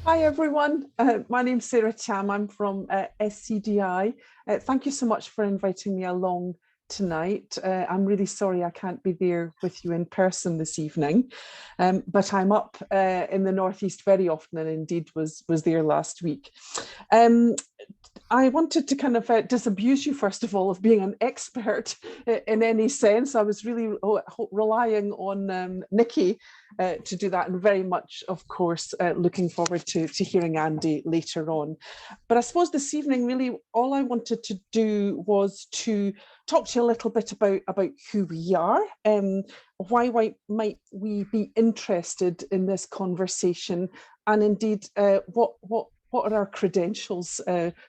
Hi everyone, my name's Sara Thiam. I'm from SCDI. Thank you so much for inviting me along tonight. I'm really sorry I can't be there with you in person this evening, but I'm up in the Northeast very often, and indeed was there last week. I wanted to kind of disabuse you, first of all, of being an expert in any sense. I was really relying on Nikki to do that, and very much, of course, looking forward to hearing Andy later on. But I suppose this evening, really, all I wanted to do was to talk to you a little bit about who we are, why might we be interested in this conversation, and indeed what are our credentials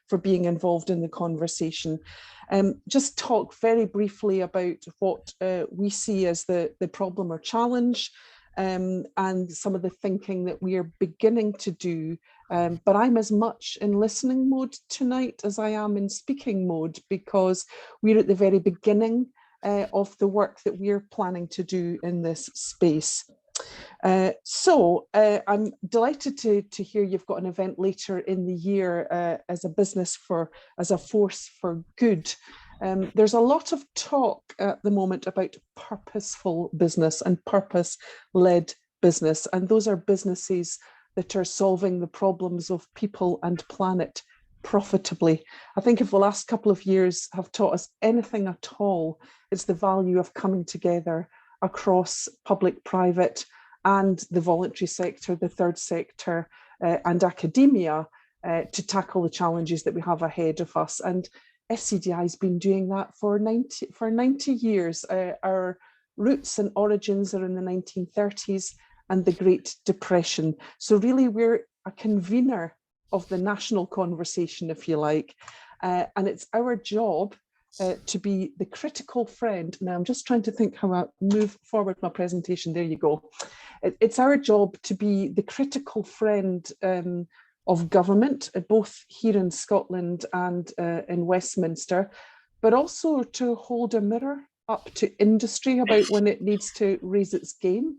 for being involved in the conversation. Just talk very briefly about what we see as the problem or challenge, and some of the thinking that we are beginning to do. But I'm as much in listening mode tonight as I am in speaking mode, because we're at the very beginning of the work that we're planning to do in this space. I'm delighted to hear you've got an event later in the year as a force for good. There's a lot of talk at the moment about purposeful business and purpose-led business, and those are businesses that are solving the problems of people and planet profitably. I think if the last couple of years have taught us anything at all, it's the value of coming together across public, private, and the voluntary sector, the third sector, and academia to tackle the challenges that we have ahead of us. And SCDI has been doing that for 90 years. Our roots and origins are in the 1930s and the Great Depression. So really, we're a convener of the national conversation, if you like. And it's our job to be the critical friend. Now, I'm just trying to think how I move forward my presentation. There you go. It's our job to be the critical friend of government, both here in Scotland and in Westminster, but also to hold a mirror up to industry about when it needs to raise its game.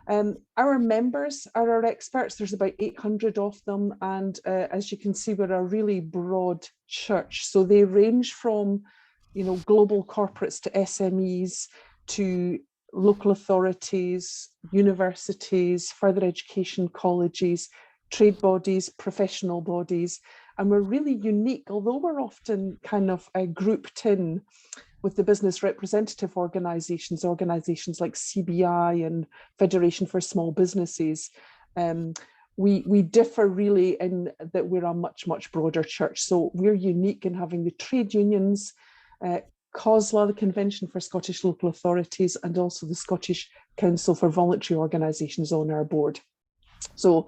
Our members are our experts. There's about 800 of them, and as you can see, we're a really broad church. So they range from, global corporates to SMEs, to local authorities, universities, further education colleges, trade bodies, professional bodies. And we're really unique, although we're often kind of grouped in with the business representative organisations like CBI and Federation for Small Businesses. We differ really in that we're a much, much broader church. So we're unique in having the trade unions, COSLA, the Convention for Scottish Local Authorities, and also the Scottish Council for Voluntary Organisations on our board. So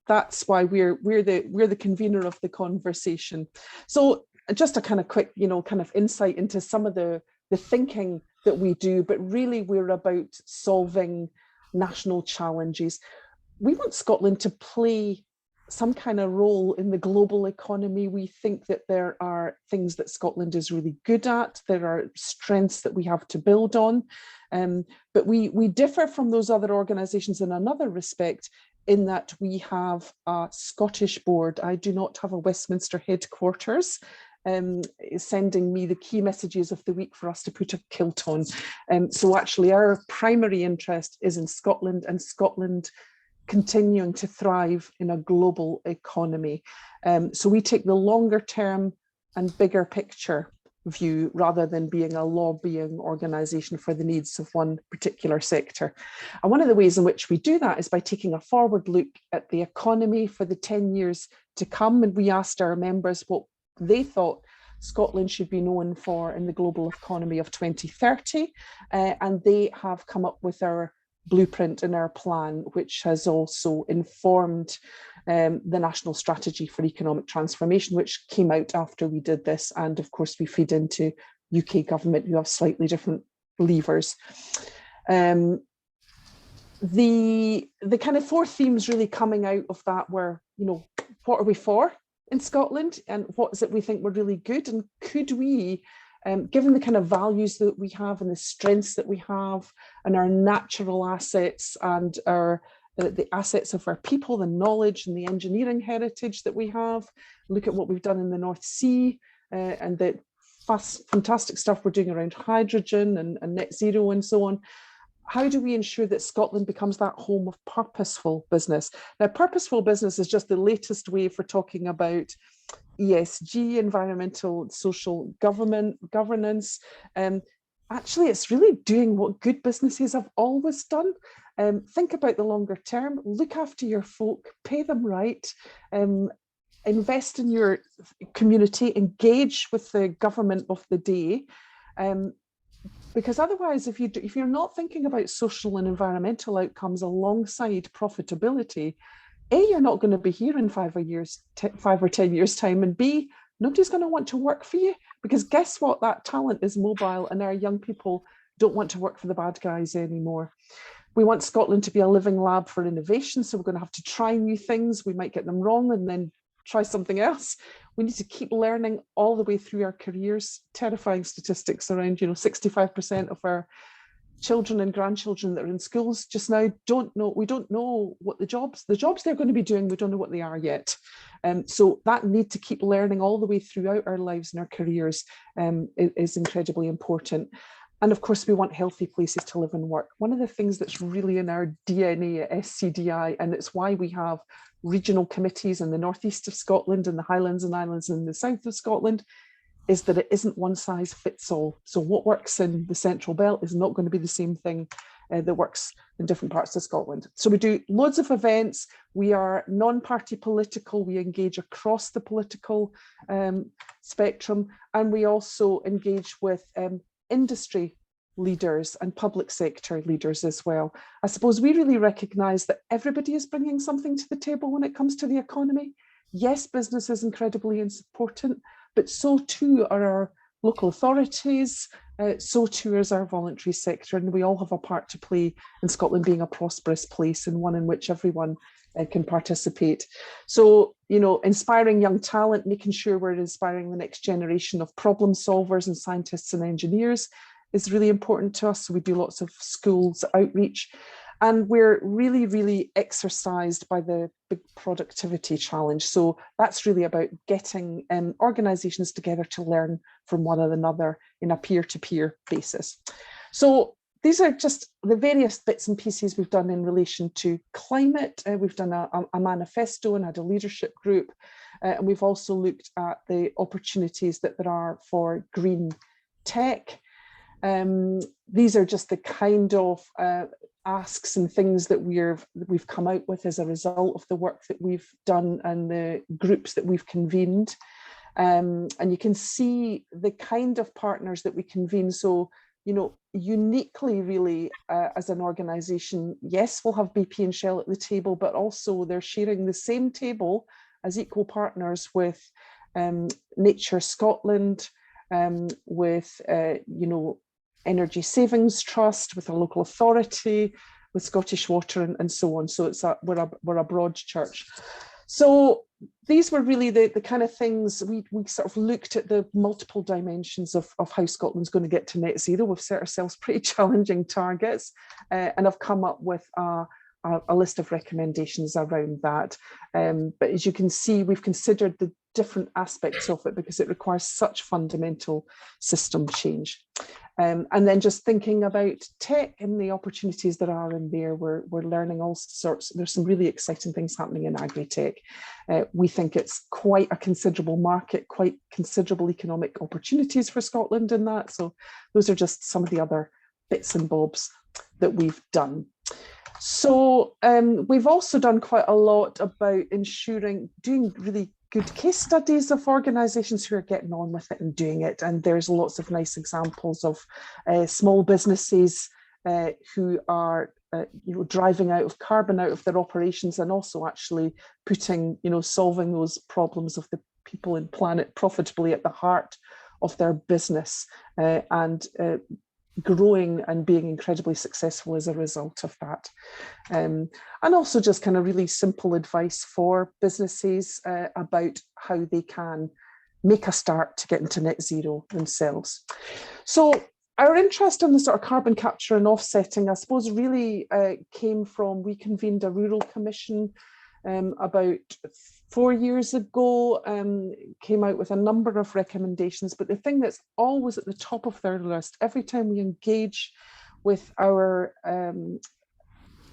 that's why we're the convener of the conversation. So just a kind of quick, kind of insight into some of the thinking that we do, but really we're about solving national challenges. We want Scotland to play some kind of role in the global economy. We think that there are things that Scotland is really good at. There are strengths that we have to build on. But we differ from those other organisations in another respect, in that we have a Scottish board. I do not have a Westminster headquarters sending me the key messages of the week for us to put a kilt on. So actually our primary interest is in Scotland, and Scotland continuing to thrive in a global economy. So we take the longer term and bigger picture view rather than being a lobbying organisation for the needs of one particular sector. And one of the ways in which we do that is by taking a forward look at the economy for the 10 years to come. And we asked our members what they thought Scotland should be known for in the global economy of 2030. And they have come up with our blueprint and our plan, which has also informed the National Strategy for Economic Transformation, which came out after we did this. And of course, we feed into UK government, who have slightly different levers. The kind of four themes really coming out of that were, what are we for in Scotland, and what is it we think we're really good, and could we, given the kind of values that we have and the strengths that we have and our natural assets and our the assets of our people, the knowledge and the engineering heritage that we have, look at what we've done in the North Sea and the fantastic stuff we're doing around hydrogen and net zero and so on. How do we ensure that Scotland becomes that home of purposeful business? Now, purposeful business is just the latest way for talking about ESG, environmental, social governance. Actually, it's really doing what good businesses have always done. Think about the longer term, look after your folk, pay them right, invest in your community, engage with the government of the day. Because otherwise, if you're not thinking about social and environmental outcomes alongside profitability, A, you're not going to be here in 5 or 10 years time, and B, nobody's going to want to work for you, because guess what? That talent is mobile, and our young people don't want to work for the bad guys anymore. We want Scotland to be a living lab for innovation, so we're going to have to try new things. We might get them wrong and then try something else. We need to keep learning all the way through our careers. Terrifying statistics around, 65% of our children and grandchildren that are in schools just now we don't know what the jobs they're going to be doing, we don't know what they are yet. So that need to keep learning all the way throughout our lives and our careers is incredibly important. And of course, we want healthy places to live and work. One of the things that's really in our DNA at SCDI, and it's why we have regional committees in the northeast of Scotland and the Highlands and Islands in the south of Scotland, is that it isn't one size fits all. So what works in the Central Belt is not going to be the same thing that works in different parts of Scotland. So we do loads of events. We are non-party political. We engage across the political spectrum, and we also engage with industry leaders and public sector leaders as well. I suppose we really recognise that everybody is bringing something to the table when it comes to the economy. Yes, business is incredibly important, but so too are our local authorities, so too is our voluntary sector, and we all have a part to play in Scotland being a prosperous place and one in which everyone can participate. So, inspiring young talent, making sure we're inspiring the next generation of problem solvers and scientists and engineers is really important to us. So we do lots of schools outreach, and we're really, really exercised by the big productivity challenge. So that's really about getting organisations together to learn from one another in a peer-to-peer basis. So these are just the various bits and pieces we've done in relation to climate. We've done a manifesto and had a leadership group. And we've also looked at the opportunities that there are for green tech. These are just the kind of asks and things that we've come out with as a result of the work that we've done and the groups that we've convened. And you can see the kind of partners that we convene. So, uniquely really as an organisation, yes, we'll have BP and Shell at the table, but also they're sharing the same table as equal partners with Nature Scotland, with, Energy Savings Trust, with a local authority, with Scottish Water and so on. So we're a broad church. So these were really the kind of things we sort of looked at the multiple dimensions of how Scotland's going to get to net zero. We've set ourselves pretty challenging targets, and I've come up with a list of recommendations around that. But as you can see, we've considered the different aspects of it because it requires such fundamental system change. And then just thinking about tech and the opportunities that are in there, we're learning all sorts. There's some really exciting things happening in agri-tech. We think it's quite a considerable market, quite considerable economic opportunities for Scotland in that. So those are just some of the other bits and bobs that we've done. So we've also done quite a lot about doing really good case studies of organisations who are getting on with it and doing it. And there's lots of nice examples of small businesses who are driving carbon out of their operations, and also actually putting, solving those problems of the people and planet profitably at the heart of their business, and growing and being incredibly successful as a result of that. And also just kind of really simple advice for businesses about how they can make a start to get into net zero themselves. So our interest in the sort of carbon capture and offsetting, I suppose, really came from, we convened a rural commission about 4 years ago, came out with a number of recommendations. But the thing that's always at the top of their list, every time we engage with our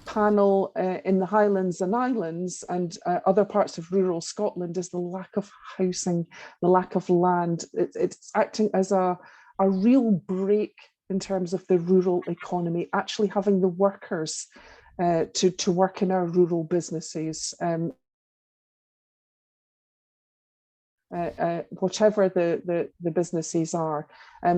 panel in the Highlands and Islands and other parts of rural Scotland, is the lack of housing, the lack of land. It's acting as a real break in terms of the rural economy, actually having the workers to work in our rural businesses, whatever the businesses are.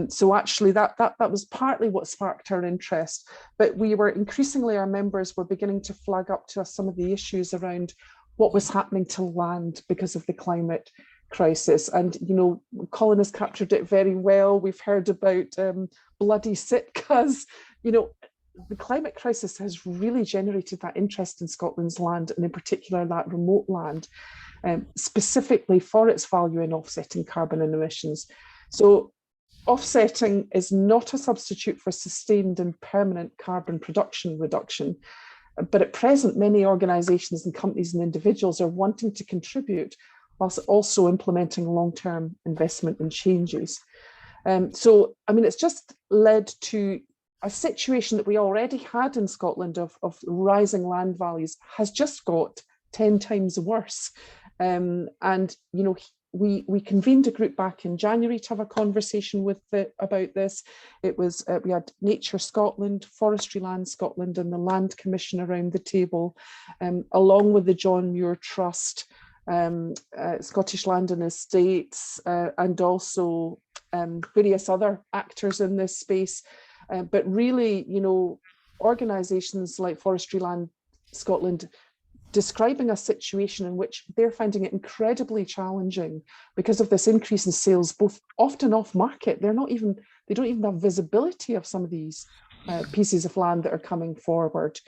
So actually that was partly what sparked our interest, but we were increasingly, our members were beginning to flag up to us some of the issues around what was happening to land because of the climate crisis. And, you know, Colin has captured it very well. We've heard about bloody Sitkas. You know, the climate crisis has really generated that interest in Scotland's land, and in particular that remote land, specifically for its value in offsetting carbon and emissions. So offsetting is not a substitute for sustained and permanent carbon production reduction. But at present, many organisations and companies and individuals are wanting to contribute whilst also implementing long-term investment and changes. So, I mean, it's just led to a situation that we already had in Scotland of rising land values has just got 10 times worse. And, you know, we convened a group back in January to have a conversation about this. It was, we had Nature Scotland, Forestry Land Scotland and the Land Commission around the table, along with the John Muir Trust, Scottish Land and Estates, and also various other actors in this space. But really, you know, organisations like Forestry Land Scotland describing a situation in which they're finding it incredibly challenging because of this increase in sales, both often off market. They don't even have visibility of some of these pieces of land that are coming forward.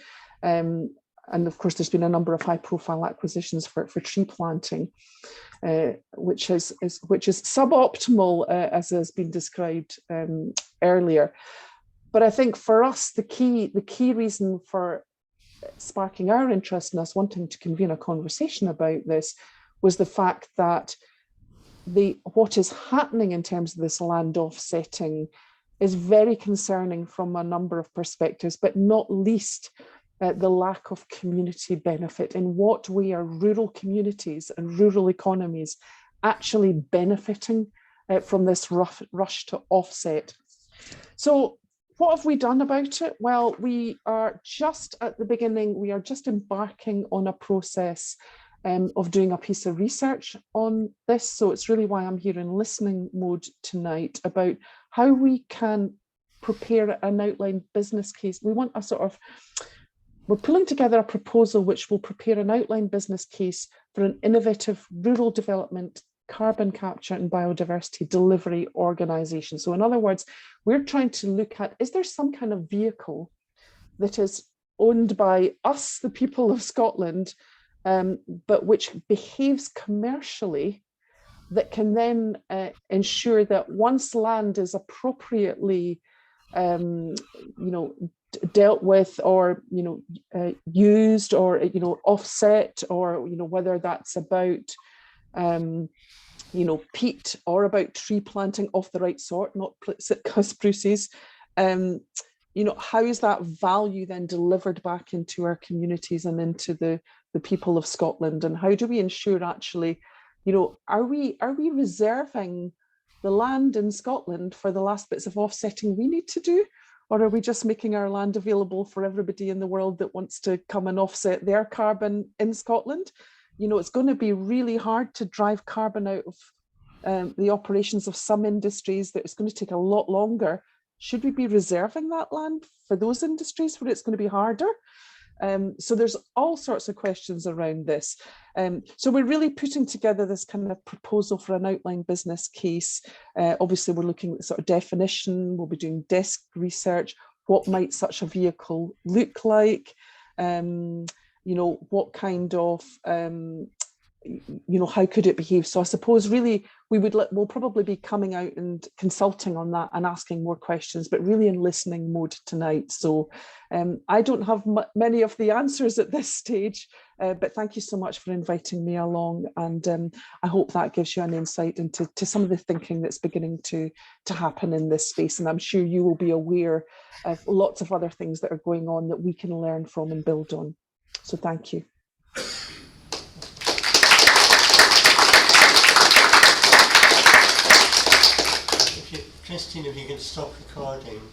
And of course, there's been a number of high-profile acquisitions for tree planting, which is suboptimal, as has been described earlier. But I think for us, the key reason for sparking our interest in us wanting to convene a conversation about this was the fact that what is happening in terms of this land offsetting is very concerning from a number of perspectives, but not least the lack of community benefit. In what way are rural communities and rural economies actually benefiting from this rush to offset? So what have we done about it? Well, we are just at the beginning, we are just embarking on a process of doing a piece of research on this. So it's really why I'm here in listening mode tonight about how we can prepare an outline business case. We're pulling together a proposal which will prepare an outline business case for an innovative rural development, carbon capture and biodiversity delivery organisation. So in other words, we're trying to look at, is there some kind of vehicle that is owned by us, the people of Scotland, but which behaves commercially, that can then ensure that once land is appropriately dealt with, or used, or offset, or whether that's about peat or about tree planting of the right sort, not Sitka spruces, how is that value then delivered back into our communities and into the people of Scotland? And how do we ensure actually, are we reserving the land in Scotland for the last bits of offsetting we need to do? Or are we just making our land available for everybody in the world that wants to come and offset their carbon in Scotland? It's going to be really hard to drive carbon out of the operations of some industries, that it's going to take a lot longer. Should we be reserving that land for those industries where it's going to be harder? So there's all sorts of questions around this. So we're really putting together this kind of proposal for an outline business case. Obviously, we're looking at the sort of definition. We'll be doing desk research. What might such a vehicle look like? What kind of, how could it behave? So I suppose really we'll probably be coming out and consulting on that and asking more questions, but really in listening mode tonight. So I don't have many of the answers at this stage, but thank you so much for inviting me along. And I hope that gives you an insight into some of the thinking that's beginning to happen in this space. And I'm sure you will be aware of lots of other things that are going on that we can learn from and build on. So thank you. Christine, if you can stop recording.